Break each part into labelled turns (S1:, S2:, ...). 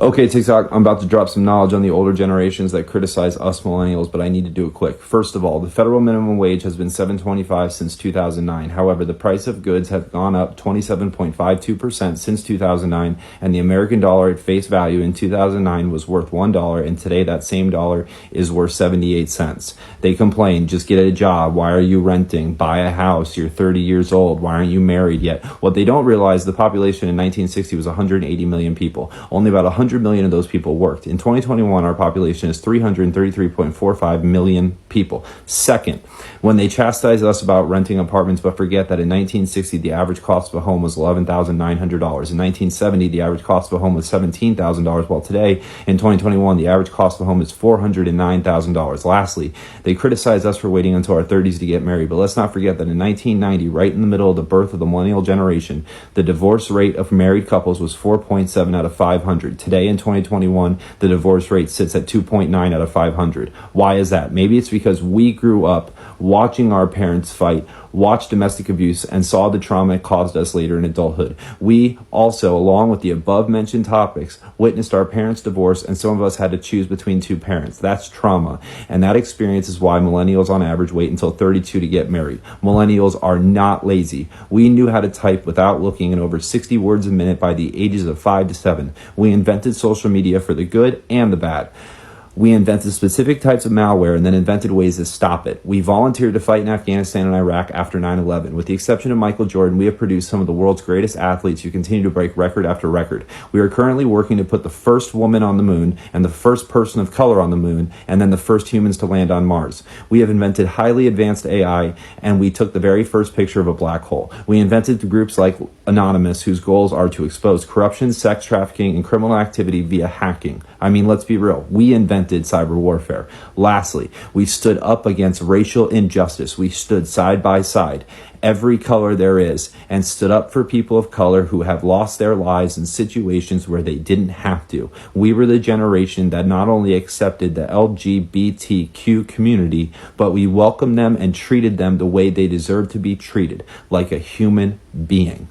S1: Okay, TikTok, I'm about to drop some knowledge on the older generations that criticize us millennials, but I need to do it quick. First of all, the federal minimum wage has been $7.25 since 2009. However, the price of goods have gone up 27.52% since 2009, and the American dollar at face value in 2009 was worth $1, and today that same dollar is worth 78 cents. They complain, just get a job. Why are you renting? Buy a house. You're 30 years old. Why aren't you married yet? What they don't realize, the population in 1960 was 180 million people. Only about 100 million of those people worked. In 2021, our population is 333.45 million people. Second, when they chastise us about renting apartments but forget that in 1960 the average cost of a home was $11,900. In 1970 the average cost of a home was $17,000, while today in 2021 the average cost of a home is $409,000. Lastly, they criticize us for waiting until our 30s to get married, but let's not forget that in 1990, right in the middle of the birth of the millennial generation, the divorce rate of married couples was 4.7 out of 500. Today in 2021, the divorce rate sits at 2.9 out of 500. Why is that? Maybe it's because we grew up watching our parents fight, watched domestic abuse, and saw the trauma it caused us later in adulthood. We also, along with the above mentioned topics, witnessed our parents divorce, and some of us had to choose between two parents. That's trauma, and that experience is why millennials on average wait until 32 to get married. Millennials are not lazy. We knew how to type without looking in over 60 words a minute by the ages of 5 to 7. We invented social media for the good and the bad. We invented specific types of malware and then invented ways to stop it. We volunteered to fight in Afghanistan and Iraq after 9/11. With the exception of Michael Jordan, we have produced some of the world's greatest athletes who continue to break record after record. We are currently working to put the first woman on the moon and the first person of color on the moon and then the first humans to land on Mars. We have invented highly advanced AI, and we took the very first picture of a black hole. We invented groups like Anonymous, whose goals are to expose corruption, sex trafficking, and criminal activity via hacking. I mean, let's be real. We invented cyber warfare. Lastly, we stood up against racial injustice. We stood side by side, every color there is, and stood up for people of color who have lost their lives in situations where they didn't have to. We were the generation that not only accepted the LGBTQ community, but we welcomed them and treated them the way they deserve to be treated, like a human being.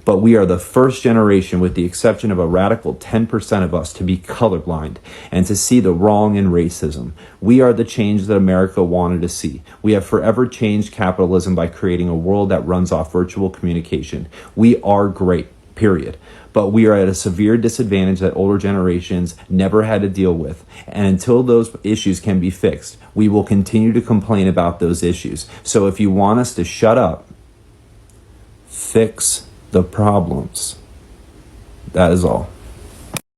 S1: But we are the first generation, with the exception of a radical 10% of us, to be colorblind and to see the wrong in racism. We are the change that America wanted to see. We have forever changed capitalism by creating a world that runs off virtual communication. We are great, period. But we are at a severe disadvantage that older generations never had to deal with. And until those issues can be fixed, we will continue to complain about those issues. So if you want us to shut up, fix the problems. That is all.